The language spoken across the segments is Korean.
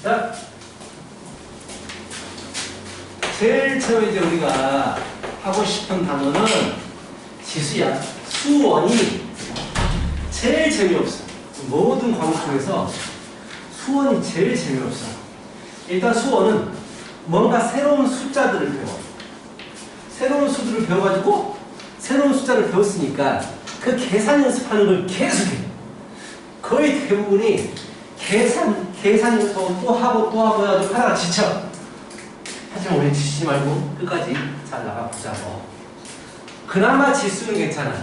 자, 제일 처음에 이제 우리가 하고 싶은 단어는 지수야. 수원이 제일 재미없어. 모든 과목 중에서 수원이 제일 재미없어. 일단 수원은 뭔가 새로운 숫자들을 배워. 새로운 수들을 배워가지고 새로운 숫자를 배웠으니까 그 계산 연습하는 걸 계속해. 거의 대부분이 계산 연습 또 하고 해가지고 하다가 지쳐. 하지만 우리 지치지 말고 끝까지 잘 나가보자고. 그나마 지수는 괜찮아.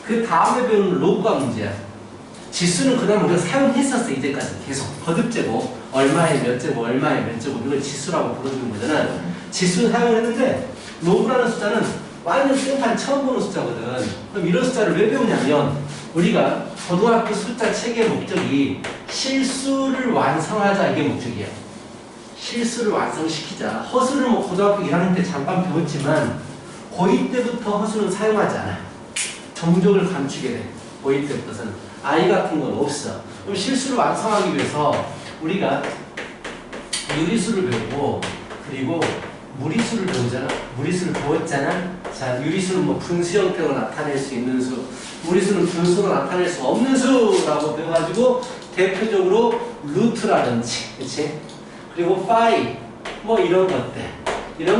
그 다음에 배우는 로그가 문제야. 지수는 그나마 우리가 사용했었어. 이제까지 계속 거듭제곱 얼마에 몇 제곱 얼마에 몇 제곱 이걸 지수라고 불러주는 거잖아. 지수는 사용을 했는데 로그라는 숫자는 완전 생판 처음 보는 숫자거든. 그럼 이런 숫자를 왜 배우냐면 우리가 고등학교 숫자 체계의 목적이 실수를 완성하자 이게 목적이야. 실수를 완성시키자. 허수를 뭐 고등학교 1학년 때 잠깐 배웠지만 고2 때부터 허수는 사용하지 않아. 정적을 감추게 돼. 고2 때부터는 I 같은 건 없어. 그럼 실수를 완성하기 위해서 우리가 유리수를 배우고 그리고 무리수를 배우잖아. 무리수를 배웠잖아. 자, 유리수는 뭐 분수 형태로 나타낼 수 있는 수, 무리수는 분수로 나타낼 수 없는 수라고 배워가지고 대표적으로 루트라든지, 그렇지? 그리고 파이, 뭐 이런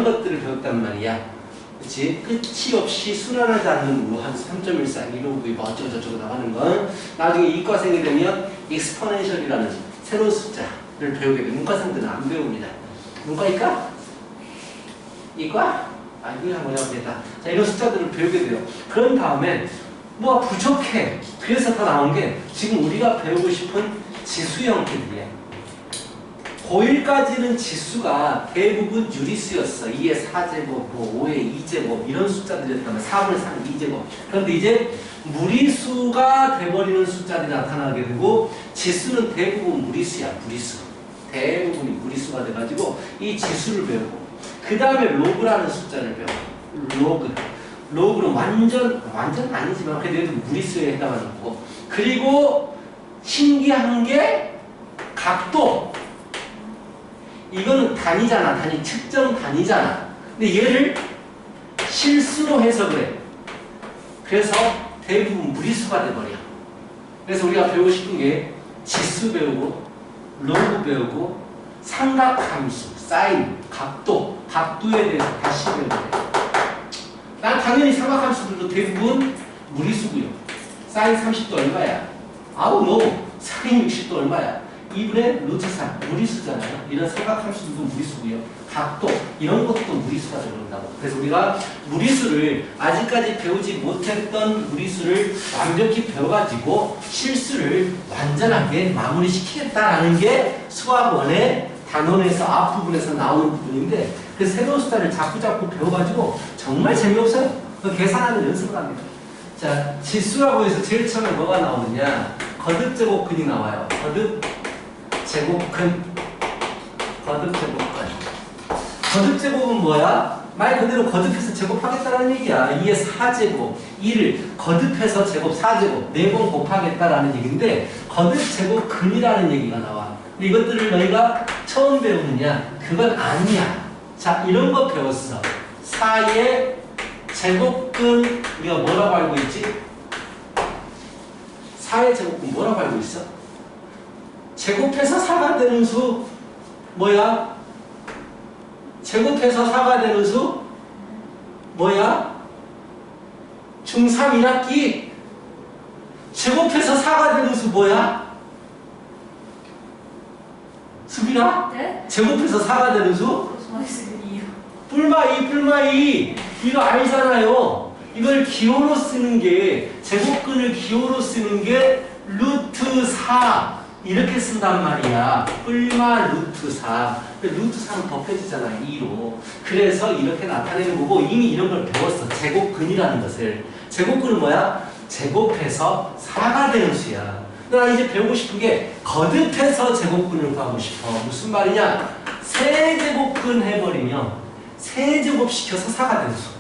것들을 배웠단 말이야. 그치? 끝이 없이 순환하지 않는 뭐 한 3.14, 159, 뭐 어쩌고저쩌고 나가는 건 나중에 이과생이 되면 익스포넨셜이라는 새로운 숫자를 배우게 돼. 문과생들은 안 배웁니다. 문과이과? 이과? 이거 한번 해보겠다. 자, 이런 숫자들을 배우게 돼요. 그런 다음에 뭐가 부족해. 그래서 더 나온 게 지금 우리가 배우고 싶은 지수 형태들이야. 고1까지는 지수가 대부분 유리수였어. 2의 4제곱, 뭐 5의 2제곱 이런 숫자들이었다면 3을 3, 2제곱. 그런데 이제 무리수가 돼버리는 숫자들이 나타나게 되고 지수는 대부분 무리수야. 무리수. 대부분이 무리수가 돼가지고 이 지수를 배우고 그 다음에 로그라는 숫자를 배워. 로그는 완전 아니지만 그래도 무리수에 해당하는 거고. 그리고 신기한 게 각도. 이거는 단위잖아. 단위, 측정 단위잖아. 근데 얘를 실수로 해석을 해. 그래서 대부분 무리수가 돼버려. 그래서 우리가 배우고 싶은 게 지수 배우고 로그 배우고 삼각함수, 사인, 각도에 대해서 다시 배우게 돼. 난 당연히 삼각함수들도 대부분 무리수고요. 사인 30도 얼마야? 사인 60도 얼마야? 2분의 루트 3 무리수잖아요. 이런 삼각함수들도 무리수고요. 각도 이런 것도 무리수가 들어온다고. 그래서 우리가 무리수를 아직까지 배우지 못했던 무리수를 완벽히 배워가지고 실수를 완전하게 마무리시키겠다라는 게 수학원의 단원에서 앞부분에서 나오는 부분인데 그 새로운 숫자를 자꾸 배워가지고 정말 재미없어요. 그 계산하는 연습을 합니다. 자, 지수라고 해서 제일 처음에 뭐가 나오느냐? 거듭제곱근이 나와요. 거듭제곱은 뭐야? 말 그대로 거듭해서 제곱하겠다라는 얘기야. 2의 4제곱, 2를 거듭해서 제곱 4제곱, 4번 곱하겠다라는 얘기인데 거듭제곱근이라는 얘기가 나와. 근데 이것들을 너희가 처음 배우느냐? 그건 아니야. 자, 이런 거 배웠어. 4의 제곱근 우리가 뭐라고 알고 있지? 4의 제곱근 뭐라고 알고 있어? 제곱해서 4가 되는 수 뭐야? 제곱해서 4가 되는 수 뭐야? 중3 1학기 제곱해서 4가 되는 수 뭐야? 수빈아? 네? 제곱해서 4가 되는 수? 뿔마2 이거 알잖아요. 이걸 기호로 쓰는 게 제곱근을 기호로 쓰는 게 루트 4 이렇게 쓴단 말이야. 뿔마 루트 4. 루트 4는 곱해지잖아. 2로. 그래서 이렇게 나타내는 거고 이미 이런 걸 배웠어. 제곱근이라는 것을. 제곱근은 뭐야? 제곱해서 4가 되는 수야. 나 이제 배우고 싶은 게 거듭해서 제곱근을 구하고 싶어. 무슨 말이냐? 세제곱근 해버리면 세제곱시켜서 4가 되는 수.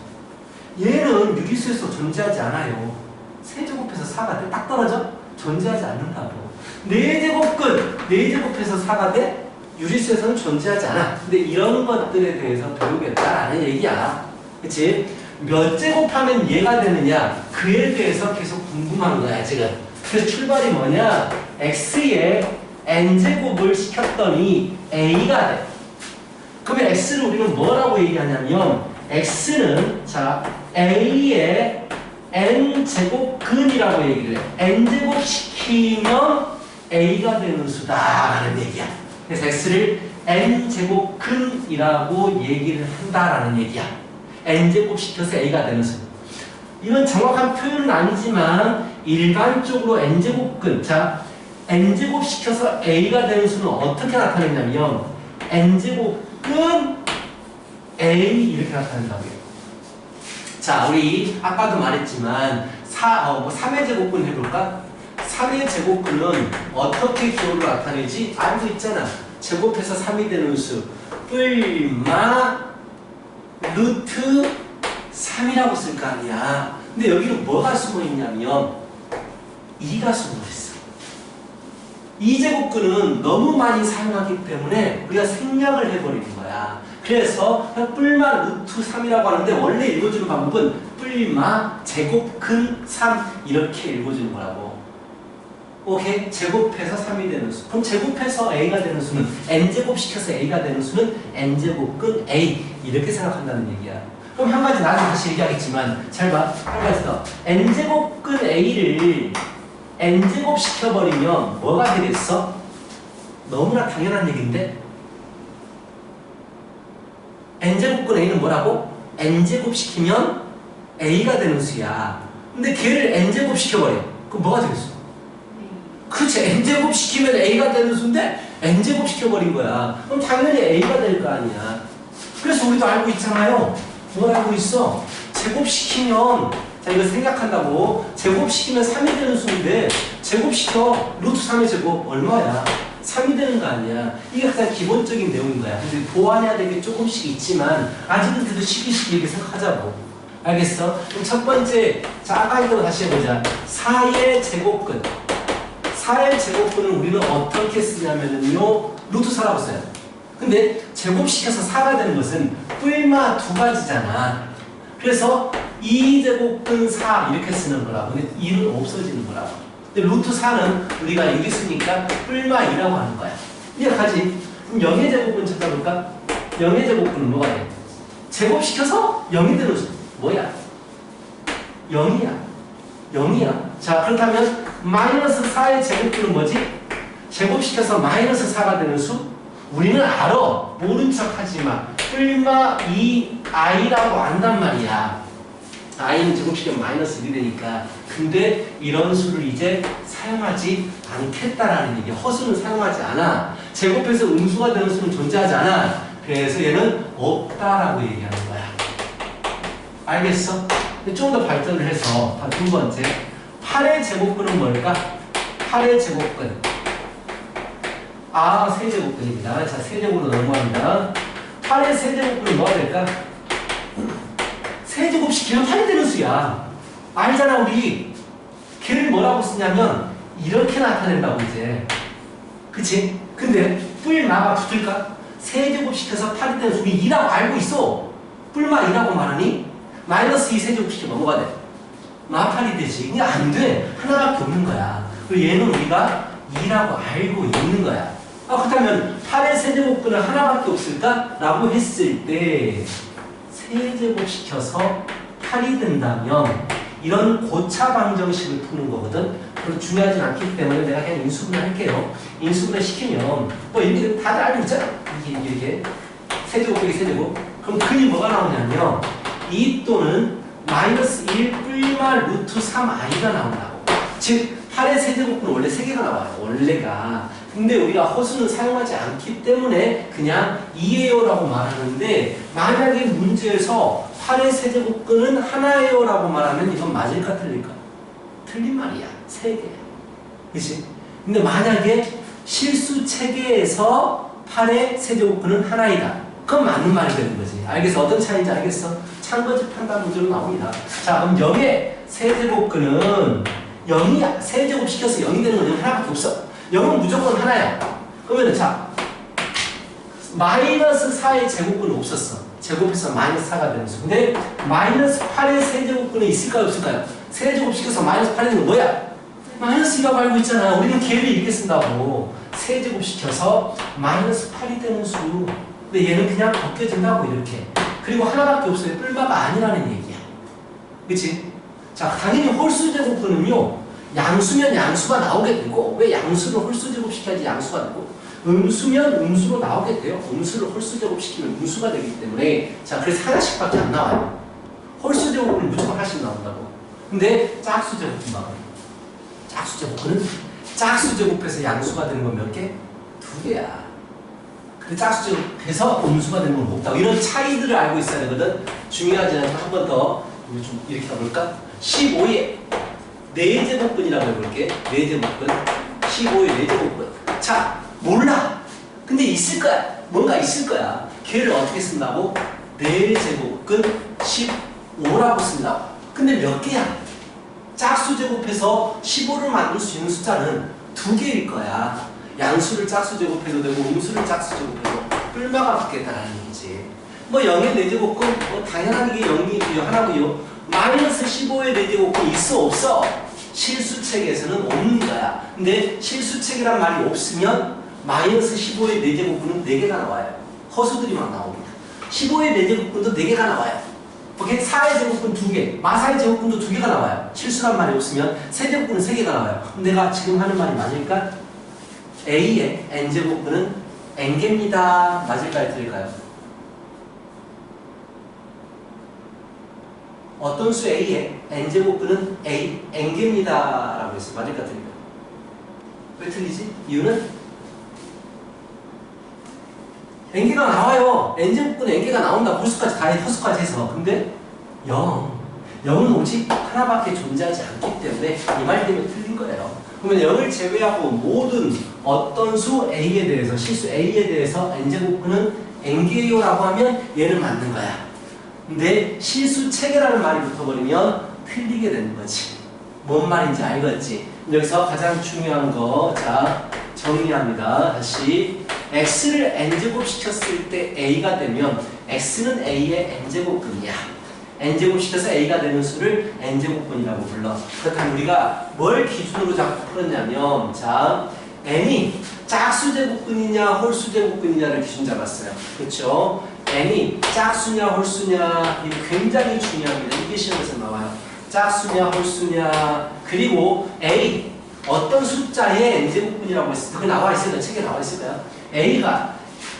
얘는 유리수에서 존재하지 않아요. 세제곱해서 4가 돼? 딱 떨어져? 존재하지 않는다고. 4제곱근 4제곱해서 4가 돼? 유리수에서는 존재하지 않아. 근데 이런 것들에 대해서 배우겠다라는 얘기야. 그치? 몇 제곱하면 얘가 되느냐 그에 대해서 계속 궁금한 거야 지금. 그래서 출발이 뭐냐, x에 n제곱을 시켰더니 a가 돼. 그러면 x를 우리는 뭐라고 얘기하냐면 x는 자 a의 n제곱근이라고 얘기를 해. n제곱 시키면 a가 되는 수다라는 얘기야. 그래서 x를 n제곱근이라고 얘기를 한다라는 얘기야. n제곱 시켜서 a가 되는 수. 이건 정확한 표현은 아니지만 일반적으로 n제곱근, 자 n제곱 시켜서 a가 되는 수는 어떻게 나타내냐면 n제곱근 a 이렇게 나타낸다고요. 자 우리 아까도 말했지만 3의 제곱근 해볼까? 3의 제곱근은 어떻게 기호를 나타내지? 알고 있잖아. 제곱해서 3이 되는 수 뿔마 루트 3이라고 쓸 거 아니야. 근데 여기는 뭐가 숨어 있냐면 2가 숨어 있어. 2제곱근은 너무 많이 사용하기 때문에 우리가 생략을 해버리는 거야. 그래서 뿔마 루트 3이라고 하는데 원래 읽어주는 방법은 뿔마 제곱근 3 이렇게 읽어주는 거라고. 오케이? 제곱해서 3이 되는 수. 그럼 제곱해서 a가 되는 수는 n제곱 시켜서 a가 되는 수는 n제곱근 a 이렇게 생각한다는 얘기야. 그럼 한 가지 나중에 다시 얘기하겠지만 잘 봐. 한 가지 더. n제곱근 a를 n제곱 시켜버리면 뭐가 되겠어? 너무나 당연한 얘기인데 n제곱근 a는 뭐라고? n제곱 시키면 a가 되는 수야. 근데 걔를 n제곱 시켜버려. 그럼 뭐가 되겠어? 그치, n제곱 시키면 a가 되는 수인데 n제곱 시켜버린 거야. 그럼 당연히 a가 될 거 아니야. 그래서 우리도 알고 있잖아요. 뭘 알고 있어? 제곱시키면, 자 이거 생각한다고, 제곱시키면 3이 되는 수인데 제곱시켜 루트 3의 제곱 얼마야? 3이 되는 거 아니야. 이게 가장 기본적인 내용인 거야. 근데 보완해야 될 게 조금씩 있지만 아직은 그래도 시기시기 이렇게 생각하자고. 알겠어? 그럼 첫 번째, 자 아까 이거 다시 해보자. 4의 제곱근. 4의 제곱근은 우리는 어떻게 쓰냐면요 루트 4라고 써요. 근데 제곱시켜서 4가 되는 것은 뿔마 두 가지잖아. 그래서 2제곱근 4 이렇게 쓰는 거라고. 근데 2는 없어지는 거라고. 근데 루트 4는 우리가 여기 쓰니까 뿔마 2라고 하는 거야. 이해가지? 그럼 0의 제곱근 찾아볼까? 0의 제곱근은 뭐가 돼? 제곱시켜서 0이 되는 수 뭐야? 0이야. 0이야. 자 그렇다면 마이너스 4의 제곱근은 뭐지? 제곱시켜서 마이너스 4가 되는 수? 우리는 알아. 모른 척 하지 마. 뿔마 2i라고 안단 말이야. i는 제곱시키면 마이너스 1이 되니까. 근데 이런 수를 이제 사용하지 않겠다라는 얘기야. 허수는 사용하지 않아. 제곱해서 음수가 되는 수는 존재하지 않아. 그래서 얘는 없다라고 얘기하는 거야. 알겠어? 좀 더 발전을 해서 두 번째 8의 제곱근은 뭘까? 8의 제곱근 세제곱근입니다. 자 세제곱으로 넘어갑니다. 8의 세제곱근은 뭐가 될까? 세제곱 시키면 8이 되는 수야. 알잖아 우리. 걔를 뭐라고 쓰냐면 이렇게 나타낸다고 이제. 그치? 근데 뿔마가 붙을까? 세제곱 시켜서 8이 되는 수는 2라고 알고 있어. 뿔마 2라고 말하니? 마이너스 2 세제곱 시키면 뭐가 돼? 마팔이 되지. 그냥 안 돼. 하나밖에 없는 거야. 그리고 얘는 우리가 2라고 알고 있는 거야. 그렇다면 8의 세제곱근은 하나밖에 없을까? 라고 했을 때 세제곱 시켜서 8이 된다면 이런 고차 방정식을 푸는 거거든. 별로 중요하진 않기 때문에 내가 그냥 인수분해 할게요. 인수분해 시키면 뭐 이렇게 다들 알고 있잖아. 이렇게 세제곱 빼기 세제곱. 그럼 근이 뭐가 나오냐면 2 또는 마이너스 1 뿔마 루트 3i가 나온다고. 즉 8의 세제곱은 원래 3개가 나와요. 원래가. 근데 우리가 허수는 사용하지 않기 때문에 그냥 2예요 라고 말하는데 만약에 문제에서 8의 세제곱근은 하나예요 라고 말하면 이건 맞을까 틀릴까? 틀린 말이야. 3개. 그치? 근데 만약에 실수 체계에서 8의 세제곱근은 하나이다. 그건 맞는 말이 되는 거지. 알겠어? 어떤 차이인지 알겠어? 참고집 판단 문제로 나옵니다. 자, 그럼 0의 세제곱근은 0이 세제곱 시켜서 0이 되는 건 0 하나밖에 없어. 0은 무조건 하나야. 그러면 자, 마이너스 4의 제곱근은 없었어. 제곱해서 마이너스 4가 되는 수. 근데 마이너스 8의 세제곱근은 있을까요? 없을까요? 세제곱시켜서 마이너스 8이 되는 건 뭐야? 마이너스 2라고 알고 있잖아. 우리는 걔를 이렇게 쓴다고. 세제곱시켜서 마이너스 8이 되는 수. 근데 얘는 그냥 벗겨진다고 이렇게. 그리고 하나밖에 없어요. 뿔마가 아니라는 얘기야. 그치? 자, 당연히 홀수 제곱근은요. 양수면 양수가 나오게 되고, 왜 양수를 홀수 제곱시켜야지 양수가 되고, 음수면 음수로 나오게 돼요. 음수를 홀수 제곱시키면 음수가 되기 때문에. 자, 그래서 하나씩밖에 안 나와요. 홀수 제곱근은 무조건 하나씩 나온다고. 근데 짝수 제곱근 나와요. 짝수 제곱근은 짝수 제곱해서 양수가 되는 건 몇 개? 2개야. 근데 짝수 제곱해서 음수가 되는 건 없다고. 이런 차이들을 알고 있어야 되거든. 중요하지 않아서 한 번 더 좀 이렇게 가볼까? 15의 4제곱근이라고 해볼게. 4제곱근. 15의 4제곱근. 자, 몰라. 근데 있을 거야. 뭔가 있을 거야. 걔를 어떻게 쓴다고? 4제곱근 15라고 쓴다고. 근데 몇 개야? 짝수 제곱해서 15를 만들 수 있는 숫자는 2개일 거야. 양수를 짝수 제곱해도 되고 음수를 짝수 제곱해도 뿔마가 붙겠다라는 얘기지. 뭐 0의 4제곱근 뭐 당연한 게 0이 하나고요. 마이너스 15의 4제곱근 있어 없어? 실수책에서는 없는 거야. 근데 실수책이란 말이 없으면 마이너스 15의 4제곱근은 4개가 나와요. 허수들이 막 나옵니다. 15의 4제곱근도 4개가 나와요. 오케이? 4의 제곱근 2개, 마사의 제곱근도 2개가 나와요. 실수란 말이 없으면 세제곱근은 3개가 나와요. 그럼 내가 지금 하는 말이 맞을까? A의 n제곱근은 n개입니다. 맞을까요? 틀릴까요? 어떤 수 A의 n제곱근은 n개입니다. 라고 했어요. 맞을까? 틀릴까요? 왜 틀리지? 이유는? n개가 나와요. n제곱근 n개가 나온다. 홀수까지 다 허수까지 해서. 근데 0. 0은 오직 하나밖에 존재하지 않기 때문에 이 말 때문에 틀린 거예요. 그러면 0을 제외하고 모든 어떤 수 A에 대해서, 실수 A에 대해서 n제곱근은 n개요 라고 하면 얘는 맞는 거야. 근데 실수 체계라는 말이 붙어버리면 틀리게 되는 거지. 뭔 말인지 알겠지? 여기서 가장 중요한 거, 자, 정리합니다. 다시. x를 n제곱 시켰을 때 a가 되면 x는 a의 n제곱근이야. n제곱 시켜서 a가 되는 수를 n제곱근이라고 불러. 그렇다면 우리가 뭘 기준으로 자꾸 풀었냐면, 자, n이 짝수제곱근이냐 홀수제곱근이냐를 기준 잡았어요. 그렇죠? n이 짝수냐 홀수냐, 이게 굉장히 중요합니다. 이게 시험에서 나와요. 짝수냐 홀수냐. 그리고 a 어떤 숫자의 n제곱근이라고 했을 때 그게 나와 있어요. 책에 나와 있을까요? a가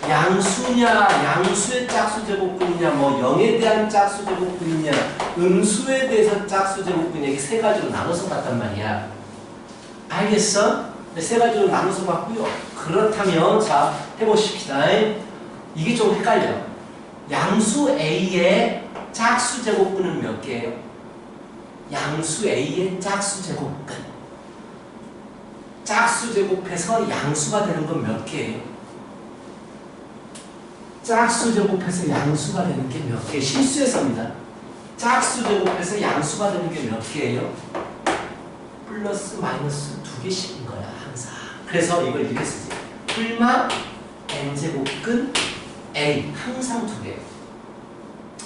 양수냐 양수의 짝수제곱근이냐, 뭐 0에 대한 짝수제곱근이냐, 음수에 대해서 짝수제곱근이냐, 이게 세 가지로 나눠서 봤단 말이야. 알겠어? 세 가지로 나눠서 봤고요. 그렇다면 자, 해보십시다. 이게 좀 헷갈려. 양수 A의 짝수제곱근은 몇 개예요? 양수 A의 짝수제곱근. 짝수제곱해서 양수가 되는 건 몇 개예요? 짝수제곱해서 양수가 되는 게 몇 개? 실수해서입니다. 짝수제곱해서 양수가 되는 게 몇 개예요? 플러스 마이너스 2개씩인 거야, 항상. 그래서 이걸 이렇게 쓰지. 뿔마 n제곱근 a, 항상 2개.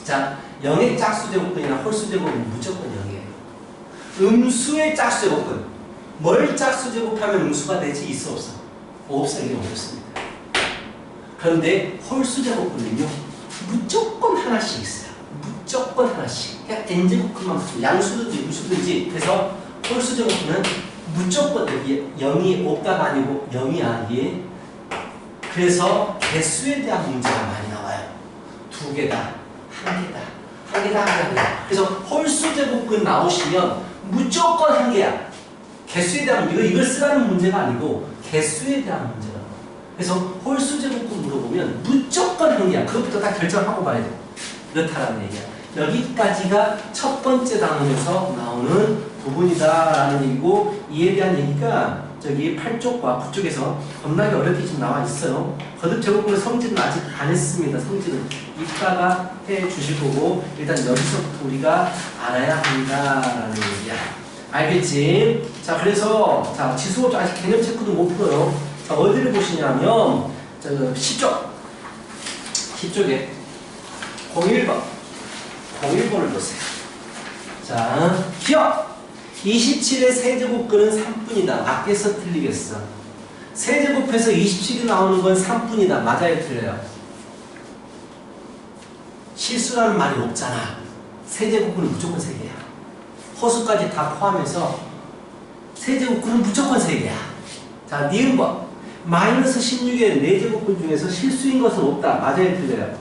자, 0의 짝수제곱근이나 홀수제곱은 무조건 0이에요. 음수의 짝수제곱근. 뭘 짝수제곱하면 음수가 되지? 있어 없어? 없어. 이게 없습니다. 그런데 홀수제곱근은요, 무조건 하나씩 있어요. 무조건 하나씩. 그냥 n제곱근만 붙여. 양수든지 음수든지. 그래서 홀수제곱근은 무조건 0이 5가 아니고 0이야. 이게. 그래서 개수에 대한 문제가 많이 나와요. 2개다, 1개다, 1개다, 1개다. 그래서 홀수제곱근 나오시면 무조건 1개야. 개수에 대한 문제, 이걸 쓰라는 문제가 아니고 개수에 대한 문제가. 그래서 홀수제곱근 물어보면 무조건 1개야. 그것부터 다 결정하고 봐야 돼. 그렇다라는 얘기야. 여기까지가 첫 번째 단원에서 나오는 부분이다라는 얘기고, 이에 대한 얘기가 저기 8쪽과 9쪽에서 겁나게 어렵게 좀 나와 있어요. 거듭 제곱근의 성질은 아직 안 했습니다. 성질은 이따가 해 주실 거고, 일단 여기서부터 우리가 알아야 한다라는 얘기야. 알겠지? 자, 그래서 자, 지수법 아직 개념 체크도 못 풀어요. 자, 어디를 보시냐면 저 10쪽 뒤쪽에 01번. 01번을 보세요. 자, 기억! 27의 세제곱근은 3분이다. 맞겠어? 틀리겠어? 세제곱해서 27이 나오는 건 3분이다. 맞아요? 틀려요? 실수라는 말이 없잖아. 세제곱근은 무조건 3개야. 허수까지 다 포함해서 세제곱근은 무조건 3개야. 자, 니은번. 마이너스 16의 4제곱근 중에서 실수인 것은 없다. 맞아요? 틀려요?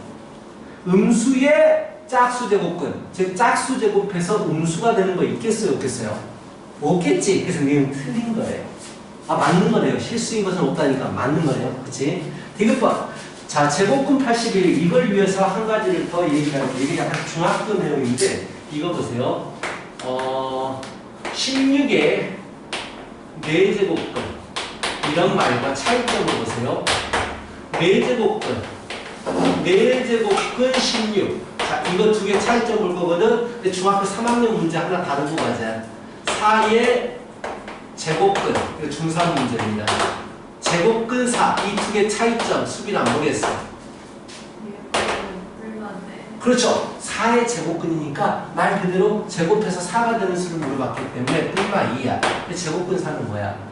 음수의 짝수제곱근, 즉 짝수제곱해서 음수가 되는 거 있겠어요? 없겠어요? 없겠지. 그래서 니은 틀린 거예요. 아, 맞는 거네요. 실수인 것은 없다니까 맞는 거네요. 그치? 디귿번. 자, 제곱근 81. 이걸 위해서 한 가지를 더 얘기할게요. 이게 약간 중학교 내용인데 이거 보세요. 16의 4제곱근 이런 말과 차이점을 보세요. 4제곱근 4제곱근 16. 자, 이거 두 개 차이점 볼 거거든. 근데 중학교 3학년 문제 하나 다루고 가자. 4의 제곱근. 이거 중3 문제입니다. 제곱근 4. 이 두 개 차이점. 수비는 안 보겠어. 그렇죠. 4의 제곱근이니까 말 그대로 제곱해서 4가 되는 수를 물어봤기 때문에 뿔마 2야. 근데 제곱근 4는 뭐야?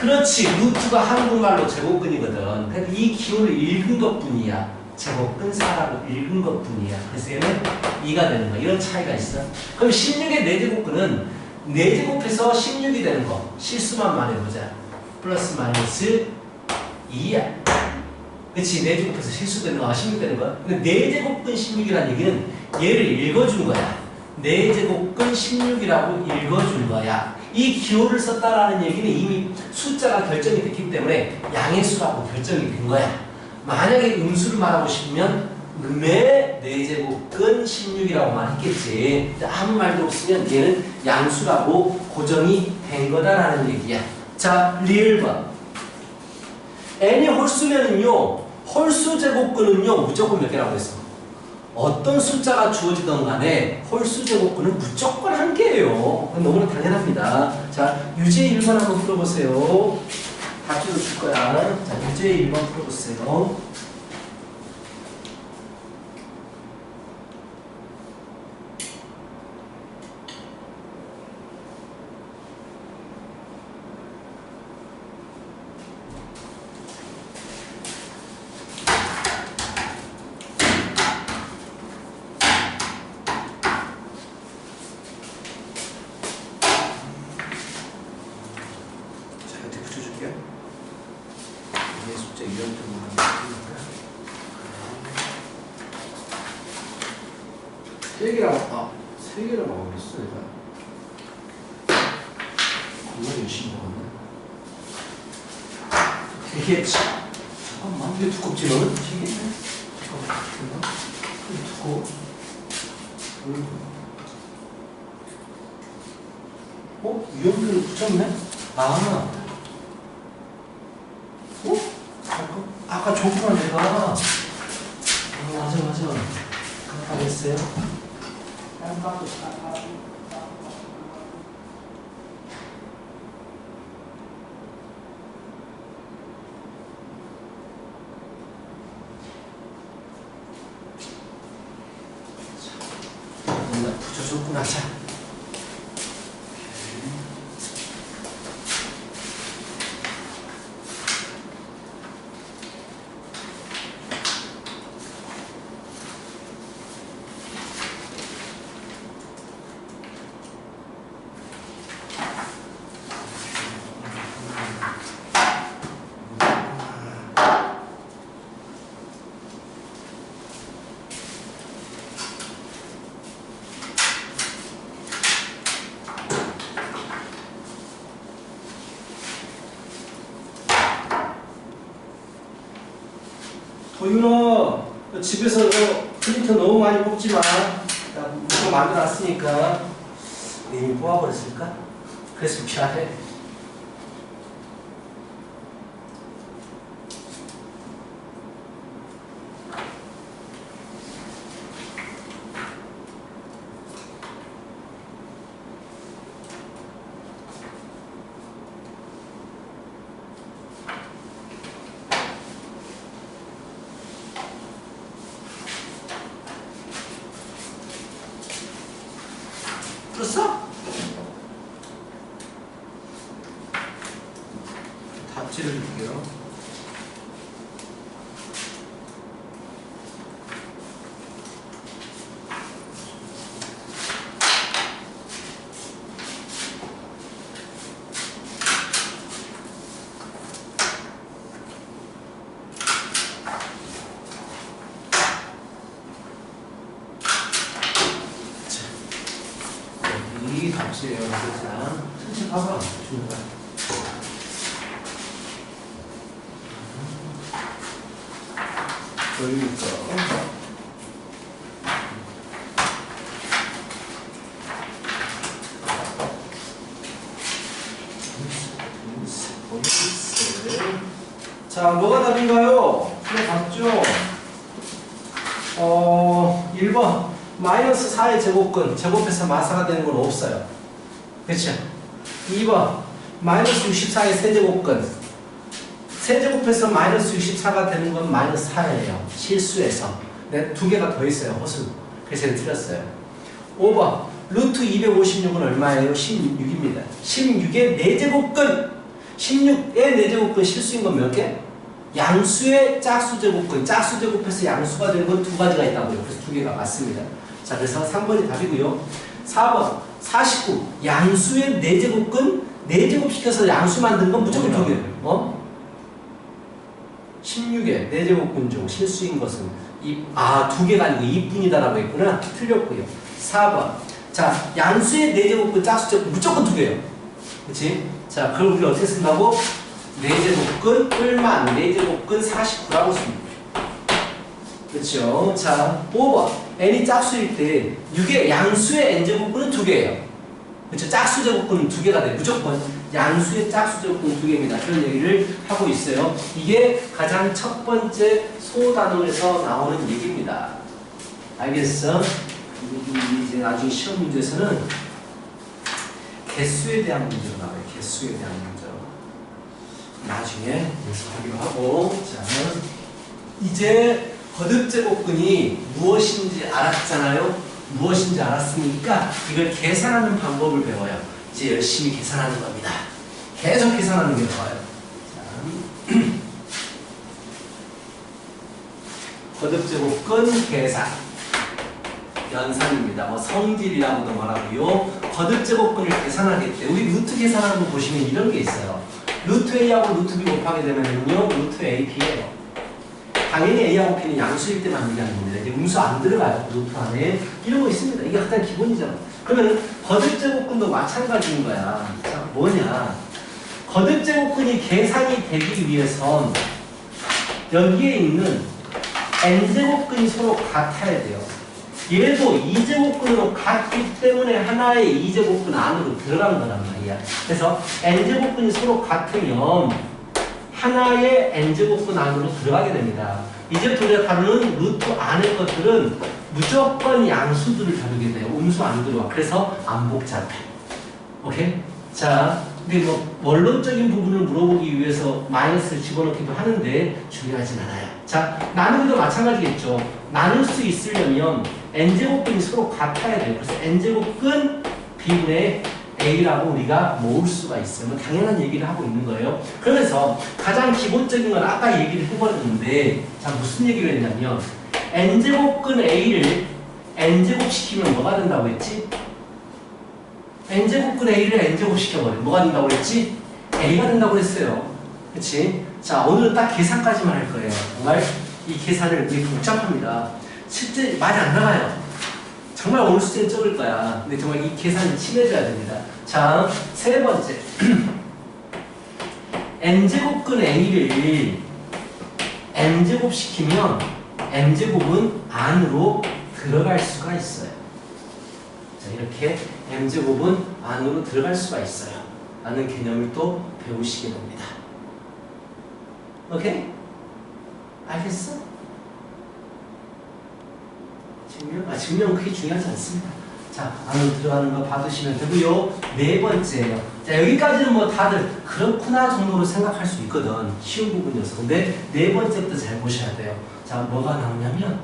그렇지. 루트가 한국말로 제곱근이거든. 그러니까 이 기호를 읽은 것뿐이야. 제곱근 4라고 읽은 것뿐이야. 그래서 얘는 2가 되는 거야. 이런 차이가 있어. 그럼 16의 4제곱근은 4제곱해서 16이 되는 거. 실수만 말해보자. 플러스 마이너스 2야. 그치? 4제곱해서 실수되는 거, 16 되는 거야. 근데 4제곱근 16이라는 얘기는 얘를 읽어준 거야. 4제곱근 16이라고 읽어준 거야. 이 기호를 썼다라는 얘기는 이미 숫자가 결정이 됐기 때문에 양의 수라고 결정이 된 거야. 만약에 음수를 말하고 싶으면 음의 4제곱근 16이라고만 했겠지. 아무 말도 없으면 얘는 양수라고 고정이 된 거다라는 얘기야. 자, 리을번. n이 홀수면은요, 홀수 제곱근은요, 무조건 몇 개라고 했어? 어떤 숫자가 주어지던 간에 홀수 제곱근은 무조건 한 개예요. 너무나 당연합니다. 자, 유제 1번 한번 풀어보세요. 다 찍어줄 거야. 자, 유제 1번 풀어보세요. 세 개를 먹었어, 내가. 정말 열심히 먹었네. 이게, 잠깐만, 이게 두껍지, 너는? 이게? 잠깐만, 두꺼워. 유형표를 붙였네? 아까 줬구나, 내가. 맞아. 깜빡했어요. 붙여줬구나. 자. 도윤아, 집에서 프린터 너무 많이 뽑지 마. 나 이거 만들어놨으니까. 이미 뽑아버렸을까? 그래서 미안해. 풀었어? 답지를 줄게요. 이 답지예요. 자, 천천히 봐봐. 중간. 그러니까. 자, 뭐가 답인가요? 풀어봤죠? 1번. 마이너스 4의 제곱근, 제곱해서 마사가 되는 건 없어요. 그렇죠? 2번. 마이너스 64의 세제곱근, 세제곱해서 마이너스 64가 되는 건 마이너스 4예요. 실수해서. 네, 두 개가 더 있어요. 허수. 그래서 틀렸어요. 5번. 루트 256은 얼마예요? 16입니다. 16의 4제곱근. 16의 4제곱근 실수인 건 몇 개? 양수의 짝수 제곱근. 짝수 제곱해서 양수가 되는 건 두 가지가 있다고요. 그래서 두 개가 맞습니다. 자, 그래서 3번이 답이고요. 4번. 49. 양수의 4제곱근. 4제곱 시켜서 양수 만든 건 무조건 두 개예요. 16의 4제곱근 중 실수인 것은 두 개가 아니고 2뿐이다라고 했구나. 틀렸고요. 4번. 자, 양수의 4제곱근, 짝수 제곱근 무조건 두 개예요. 그치? 자, 그걸 우리가 어떻게 쓴다고? 4제곱근 뿔만 4제곱근 49라고 씁니다. 그렇죠? 자, 5번. n이 짝수일 때 6의 양수의 n제곱근은 두 개예요. 그렇죠? 짝수 제곱근은 두 개가 돼요. 무조건 양수의 짝수 제곱근 두 개입니다. 그런 얘기를 하고 있어요. 이게 가장 첫 번째 소단원에서 나오는 얘기입니다. 알겠어? 이제 나중에 시험 문제에서는 개수에 대한 문제로 나와요. 개수에 대한 문제로. 나중에 연습하기로 하고. 자, 이제 거듭제곱근이 무엇인지 알았잖아요. 무엇인지 알았으니까 이걸 계산하는 방법을 배워요. 이제 열심히 계산하는 겁니다. 계속 계산하는 게 좋아요. 자, 거듭제곱근 계산. 연산입니다. 성질이라고도 말하고요. 거듭제곱근을 계산하기 때 우리 루트 계산하는 거 보시면 이런 게 있어요. 루트 A하고 루트 B 곱하게 되면요. 루트 A, B예요. 당연히 A하고 B는 양수일 때만 얘기하는 겁니다. 이제 음수 안 들어가요. 루트 안에. 이런 거 있습니다. 이게 가장 기본이잖아. 그러면 거듭제곱근도 마찬가지인 거야. 자, 뭐냐. 거듭제곱근이 계산이 되기 위해선 여기에 있는 n제곱근이 서로 같아야 돼요. 얘도 2제곱근으로 같기 때문에 하나의 2제곱근 안으로 들어간 거란 말이야. 그래서 n제곱근이 서로 같으면 하나의 n제곱근 안으로 들어가게 됩니다. 이제부터 우리가 다루는 루트 안의 것들은 무조건 양수들을 다루게 돼요. 음수 안 들어와. 그래서 안 복잡해. 오케이? 자, 근데 원론적인 부분을 물어보기 위해서 마이너스를 집어넣기도 하는데 중요하진 않아요. 자, 나누기도 마찬가지겠죠. 나눌 수 있으려면 n제곱근이 서로 같아야 돼요. 그래서 n제곱근 b분의 a라고 우리가 모을 수가 있어요. 당연한 얘기를 하고 있는 거예요. 그러면서 가장 기본적인 건 아까 얘기를 해버렸는데, 자, 무슨 얘기를 했냐면 n제곱근 a를 n제곱 시키면 뭐가 된다고 했지? n제곱근 a를 n제곱 시켜버려. 뭐가 된다고 했지? a가 된다고 했어요. 그치? 자, 오늘은 딱 계산까지만 할 거예요. 정말 이 계산을 되게 복잡합니다. 실제 많이 안 나가요. 정말 오늘 숙제는 적을 거야. 근데 정말 이 계산을 친해져야 됩니다. 자, 세 번째. n제곱근 a를 n제곱 시키면 m제곱은 안으로 들어갈 수가 있어요. 자, 이렇게 m제곱은 안으로 들어갈 수가 있어요. 라는 개념을 또 배우시게 됩니다. 오케이? 알겠어? 증명 그게 중요하지 않습니다. 자, 안으로 들어가는 거 받으시면 되고요. 네 번째예요. 자, 여기까지는 뭐 다들 그렇구나 정도로 생각할 수 있거든. 쉬운 부분이어서. 근데 네 번째부터 잘 보셔야 돼요. 자, 뭐가 나오냐면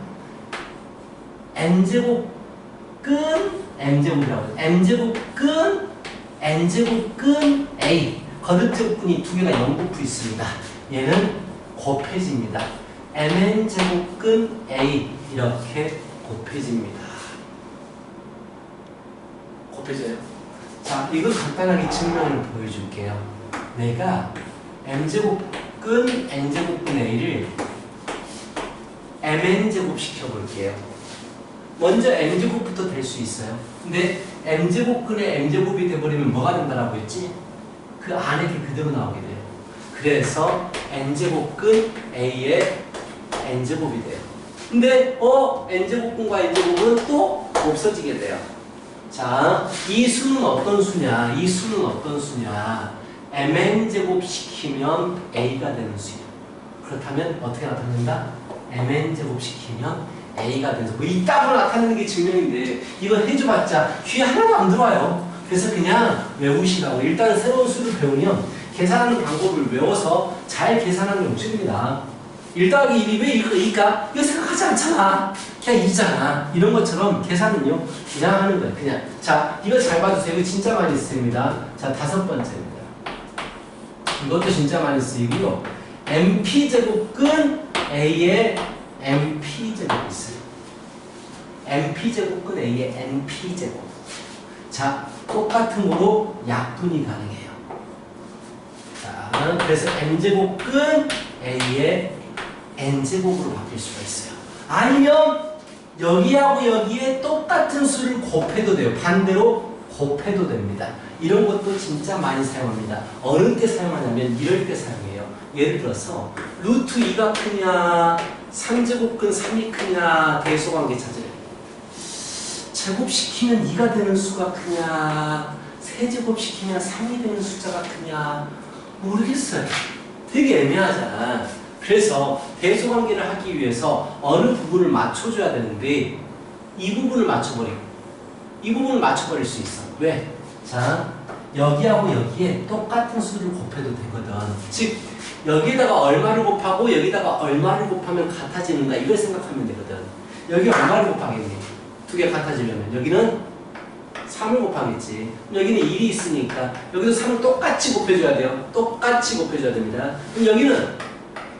n제곱근 m제곱이라고 해요. m제곱근 n제곱근 a. 거듭제곱근이 두 개가 연곱부 있습니다. 얘는 곱해집니다. mn제곱근 a 이렇게 곱해집니다. 곱해져요. 자, 이거 간단하게 증명을 보여줄게요. 내가 m제곱근 n제곱근 a를 mn제곱 시켜볼게요. 먼저 m제곱부터 될 수 있어요. 근데 m제곱근의 m제곱이 돼버리면 뭐가 된다라고 했지? 그 안에 게 그대로 나오게 돼요. 그래서 n제곱근 a의 n제곱이 돼요. 근데 n제곱근과 n제곱은 또 없어지게 돼요. 자, 이 수는 어떤 수냐? 이 수는 어떤 수냐? mn제곱 시키면 a가 되는 수예요. 그렇다면 어떻게 나타난다? mn제곱 시키면 a가 되는 수. 뭐 이따구로 나타내는 게 증명인데 이거 해줘봤자 귀에 하나도 안 들어와요. 그래서 그냥 외우시라고. 일단 새로운 수를 배우면 계산하는 방법을 외워서 잘 계산하는 용식입니다. 1 더하기 1이 왜 이거일까? 이거 생각하지 않잖아. 그냥 2잖아. 이런 것처럼 계산은요 그냥 하는 거예요. 그냥. 자, 이거 잘 봐주세요. 이거 진짜 많이 쓰입니다. 자, 5번째입니다. 이것도 진짜 많이 쓰이고요. mp제곱근 a의 np제곱이 있어요. np제곱근 a의 np제곱. 자, 똑같은 거로 약분이 가능해요. 자, 그래서 n제곱근 a의 n제곱으로 바뀔 수가 있어요. 아니면 여기하고 여기에 똑같은 수를 곱해도 돼요. 반대로 곱해도 됩니다. 이런 것도 진짜 많이 사용합니다. 어느 때 사용하냐면 이럴 때 사용해요. 예를 들어서 루트 2가 크냐 3제곱근 3이 크냐 대소관계 찾으래요. 제곱시키면 2가 되는 수가 크냐 3제곱시키면 3이 되는 숫자가 크냐 모르겠어요. 되게 애매하잖아. 그래서 대소관계를 하기 위해서 어느 부분을 맞춰줘야 되는데 이 부분을 맞춰버리고 이 부분을 맞춰버릴 수 있어. 왜? 자, 여기하고 여기에 똑같은 수를 곱해도 되거든. 즉 여기에다가 얼마를 곱하고 여기다가 얼마를 곱하면 같아지는가 이걸 생각하면 되거든. 여기 얼마를 곱하겠니? 두 개 같아지려면 여기는 3을 곱하겠지. 여기는 1이 있으니까 여기도 3을 똑같이 곱해줘야 돼요. 똑같이 곱해줘야 됩니다. 그럼 여기는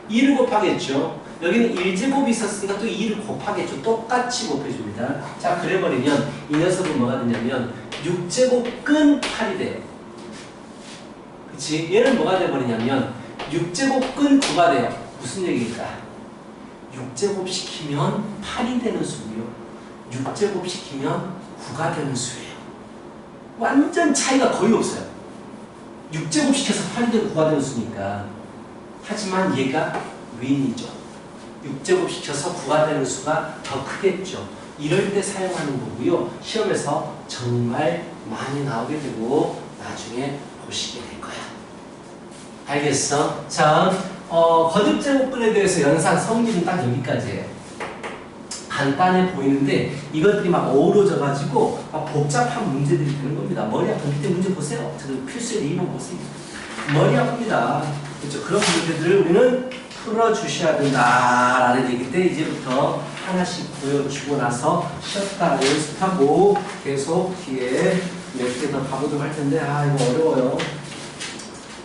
2를 곱하겠죠. 여기는 1제곱이 있었으니까 또 2를 곱하겠죠. 똑같이 곱해줍니다. 자, 그래버리면 이 녀석은 뭐가 되냐면 6제곱근 8이 돼요. 그치? 얘는 뭐가 돼버리냐면 6제곱근 9가 돼요. 무슨 얘기일까? 6제곱 시키면 8이 되는 수고요. 6제곱 시키면 9가 되는 수예요. 완전 차이가 거의 없어요. 6제곱 시켜서 8이 되고 9가 되는 수니까. 하지만 얘가 윈이죠. 6제곱 시켜서 9가 되는 수가 더 크겠죠. 이럴 때 사용하는 거고요. 시험에서 정말 많이 나오게 되고 나중에 보시게 될 거야. 알겠어? 자, 거듭제곱근에 대해서 연산 성질은 딱 여기까지예요. 간단해 보이는데 이것들이 막 어우러져가지고 막 복잡한 문제들이 되는 겁니다. 머리 아픈 밑에 문제 보세요. 저 필수에 2번 보세요. 머리 아픕니다. 그렇죠? 그런 문제들을 우리는 풀어주셔야 된다라는 얘기 때 이제부터 하나씩 보여주고 나서 쉬었다 연습하고 계속 뒤에 몇 개 더 가보도록 할 텐데 이거 어려워요.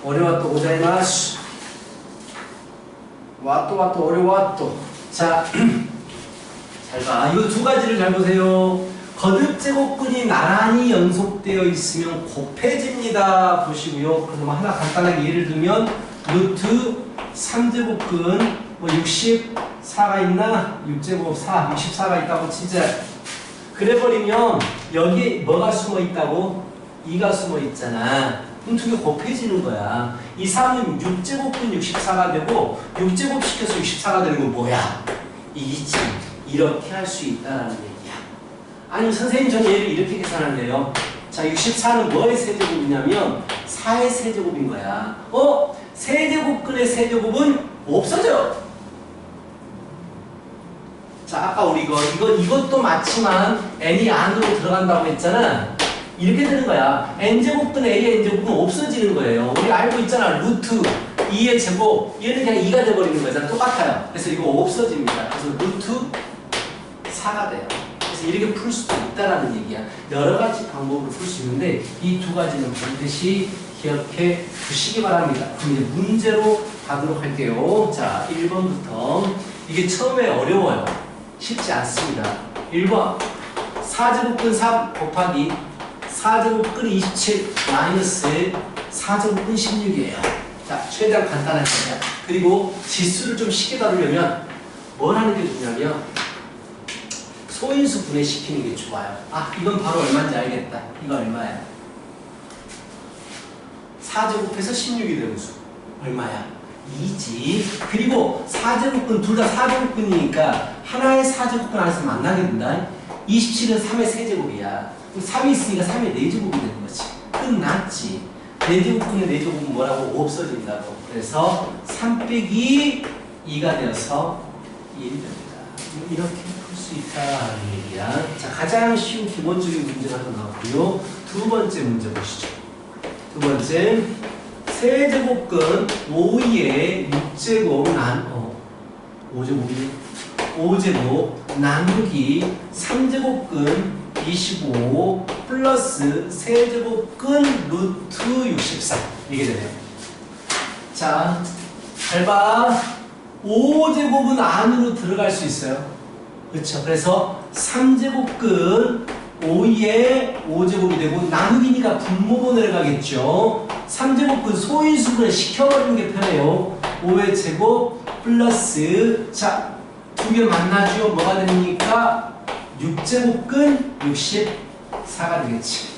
어려워 또 고자이마스. 와또 어려워 또. 자, 잘 봐. 이거 두 가지를 잘 보세요. 거듭제곱근이 나란히 연속되어 있으면 곱해집니다. 보시고요. 그래서 뭐 하나 간단하게 예를 들면 루트 3제곱근 뭐 64가 있나? 6제곱 4, 64가 있다고 치자. 그래버리면 여기에 뭐가 숨어 있다고? 2가 숨어 있잖아. 그럼 두 개 곱해지는 거야. 이 3은 6제곱근 64가 되고 6제곱 시켜서 64가 되는 건 뭐야? 2지. 이렇게 할 수 있다는 얘기야. 아니 선생님 전 얘를 이렇게 계산한대요. 자, 64는 뭐의 세제곱이냐면 4의 세제곱인 거야. 세제곱근의 세제곱은 없어져. 자, 아까 우리 이것도 맞지만 n이 안으로 들어간다고 했잖아. 이렇게 되는 거야. n제곱근 a의 n제곱은 없어지는 거예요. 우리 알고 있잖아. 루트 2의 제곱 얘는 그냥 2가 돼버리는 거잖아. 똑같아요. 그래서 이거 없어집니다. 그래서 루트 4가 돼요. 그래서 이렇게 풀 수도 있다라는 얘기야. 여러 가지 방법으로 풀 수 있는데 이 두 가지는 반드시 기억해 두시기 바랍니다. 그럼 이제 문제로 가도록 할게요. 자, 1번부터. 이게 처음에 어려워요. 쉽지 않습니다. 1번 4제곱근 3 곱하기 4제곱근 27 마이너스 4제곱근 16이에요. 자, 최대한 간단한 거예요. 그리고 지수를 좀 쉽게 다루려면 뭘 하는 게 좋냐면 소인수 분해시키는 게 좋아요. 아, 이건 바로 얼마인지 알겠다. 이거 얼마야? 4제곱해서 16이 되는 수. 얼마야? 2지. 그리고 4제곱근 둘 다 4제곱근이니까 하나의 4제곱근 안에서 만나게 된다. 27은 3의 세제곱이야. 3이 있으니까 3의 4제곱이 되는 거지. 끝났지. 4제곱근의 4제곱은 뭐라고? 없어진다고. 그래서 3 빼기 2가 되어서 1이 됩니다. 이렇게 풀 수 있다는 얘기야. 자, 가장 쉬운 기본적인 문제가 하나 나왔고요. 두 번째 문제 보시죠. 두 번째, 세제곱근 5의 6제곱 5제곱 나누기 3제곱근 25 플러스 세제곱근 루트 64 이게 되네요. 자, 잘 봐. 5제곱은 안으로 들어갈 수 있어요. 그렇죠. 그래서 3제곱근 5의 5제곱이 되고 나누기니까 분모로 내려가겠죠. 3제곱근 소인수분해 시켜버리는 게 편해요. 5의 제곱 플러스 자, 두 개 만나죠. 뭐가 됩니까? 6제곱근 64가 되겠지.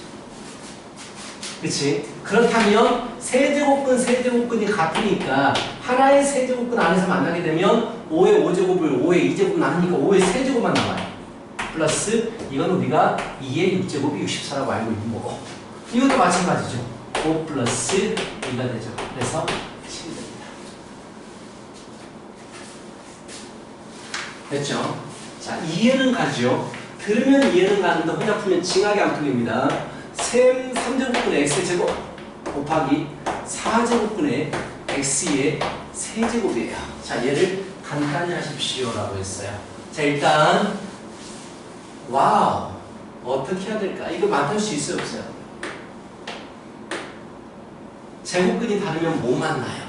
그치? 그렇다면 세제곱근이 같으니까 하나의 세제곱근 안에서 만나게 되면 5의 5제곱을 5의 2제곱 나누니까 5의 세제곱만 나와요. 플러스 이건 우리가 2의 6제곱이 64라고 알고 있는 거고 이것도 마찬가지죠. 5 플러스 2가 되죠. 그래서 7이 됩니다. 됐죠? 자, 이해는 가죠. 들으면 이해는 가는데 혼자 풀면 징하게 안 풀립니다. 3제곱분의 x제곱 곱하기 4제곱분의 x의 세제곱이에요. 자, 얘를 간단히 하십시오 라고 했어요. 자, 일단 와우, 어떻게 해야 될까? 이거 만들 수 있어요, 없어요? 제곱근이 다르면 못 만나요.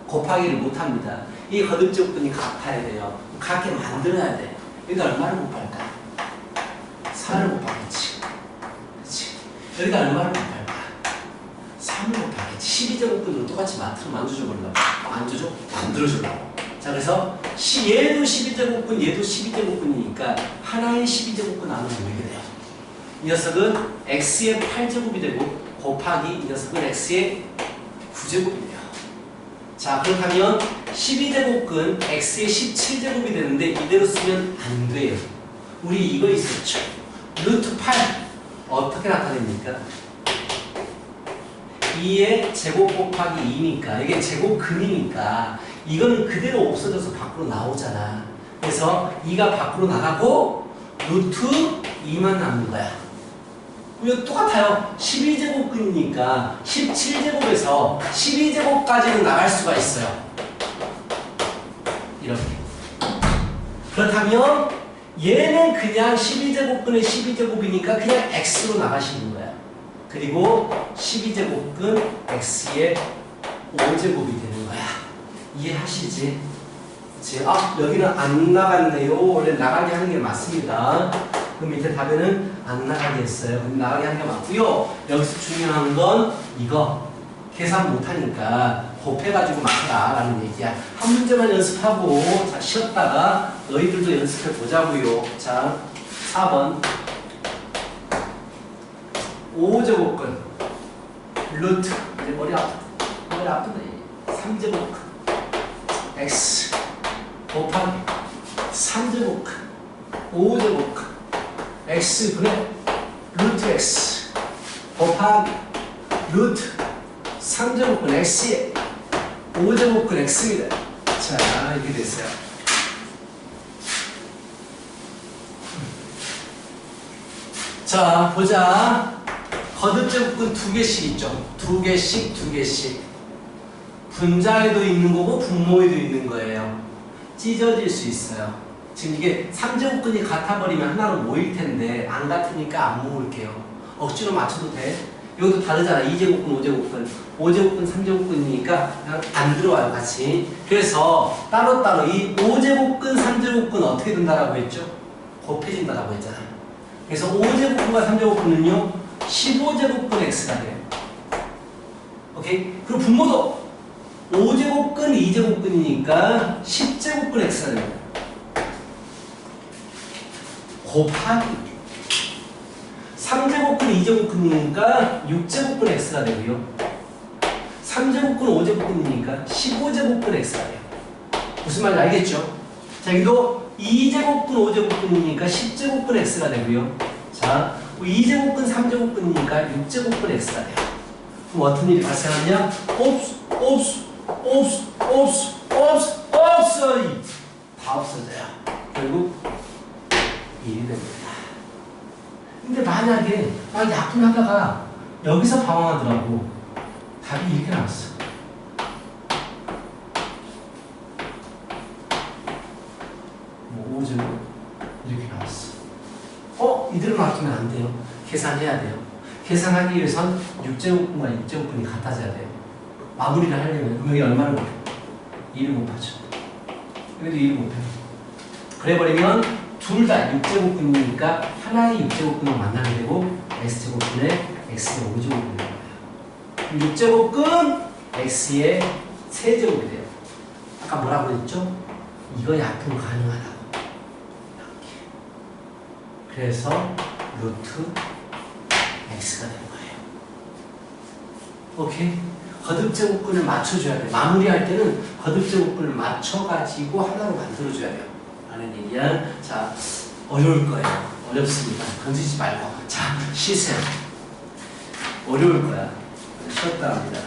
곱하기를 못합니다. 이 거듭제곱근이 같아야 돼요. 같게 만들어야 돼. 여기다 얼마를 곱할까? 4를 곱하겠지. 그렇지? 여기다 얼마를 곱할까? 3을 곱하겠지. 12제곱근으로 똑같이 만들어주려고. 안 주죠? 만들어주려고. 자, 그래서 얘도 12제곱근, 얘도 12제곱근이니까 하나의 12제곱근 나누면 이렇게 돼요. 이 녀석은 x의 8제곱이 되고 곱하기 이 녀석은 x의 9제곱이에요. 자, 그렇다면 12제곱근 x의 17제곱이 되는데 이대로 쓰면 안 돼요. 우리 이거 있었죠. 루트 8 어떻게 나타냅니까? 2의 제곱 곱하기 2니까 이게 제곱근이니까 이건 그대로 없어져서 밖으로 나오잖아. 그래서 2가 밖으로 나가고 루트 2만 남는 거야. 이거 똑같아요. 12제곱근이니까 17제곱에서 12제곱까지는 나갈 수가 있어요. 이렇게. 그렇다면 얘는 그냥 12제곱근의 12제곱이니까 그냥 x로 나가시는 거야. 그리고 12제곱근 x의 5제곱이 되는 거야. 이해하시지? 그치? 아, 여기는 안 나갔네요. 원래 나가게 하는 게 맞습니다. 그럼 밑에 답에는 안 나가게 했어요. 그럼 나가게 하는 게 맞고요. 여기서 중요한 건 이거 계산 못하니까 곱해가지고 맞춰라 라는 얘기야. 한 문제만 연습하고 자, 쉬었다가 너희들도 연습해 보자고요. 자, 4번 5제곱근 루트 이제 머리 아프네. 3제곱근 x 곱하기 3제곱근 5제곱근 x 분의 루트 x 곱하기 루트 3제곱근 x의 5제곱근 x입니다. 자, 이렇게 됐어요. 자, 보자. 거듭제곱근 2개씩 있죠. 2개씩. 분자에도 있는 거고 분모에도 있는 거예요. 찢어질 수 있어요. 지금 이게 3제곱근이 같아버리면 하나로 모일 텐데 안 같으니까 안 모을게요. 억지로 맞춰도 돼. 이것도 다르잖아. 2제곱근, 5제곱근. 5제곱근, 3제곱근이니까 그냥 안 들어와요, 같이. 그래서 따로따로 이 5제곱근, 3제곱근 어떻게 된다라고 했죠? 곱해진다라고 했잖아요. 그래서 5제곱근과 3제곱근은요, 15제곱근 x가 돼요. 오케이? 그리고 분모도 5제곱근, 2제곱근이니까 10제곱근 x가 됩니다. 곱하기 3제곱근, 2제곱근이니까 6제곱근 x가 되고요. 3제곱근, 5제곱근이니까 15제곱근 x가 돼요. 무슨 말인지 알겠죠? 자, 여기도 2제곱근, 5제곱근이니까 10제곱근 x가 되고요. 자, 2제곱근, 3제곱근이니까 6제곱근 x가 돼요. 그럼 어떤 일이 발생하냐? 옵스 다 없어져요. 결국 1이 됩니다. 근데 만약에 막 약분하다가 여기서 방황하더라고. 답이 이렇게 나왔어. 뭐 5제곱 이렇게 나왔어. 이대로 놔두면 안 돼요. 계산해야 돼요. 계산하기 위해선 6제곱분과 6제곱분이 같아져야 돼요. 마무리를 하려면 여기 얼마를 곱해? 2를 곱하죠. 여기도 2를 곱해요. 그래버리면 둘 다 6제곱분이니까 하나의 6제곱분을 만나게 되고 x제곱분에 x가 5제곱분이 돼요. 6제곱근 x의 세제곱이 돼요. 아까 뭐라고 했죠? 이거 약분 가능하다고. 이렇게. 그래서 루트 x가 된 거예요. 오케이? 거듭제곱근을 맞춰줘야 돼요. 마무리할 때는 거듭제곱근을 맞춰가지고 하나로 만들어줘야 돼요. 라는 얘기야. 자, 어려울 거예요. 어렵습니다. 던지지 말고. 자, 쉬세요. 어려울 거야. 쉬었다 합니다.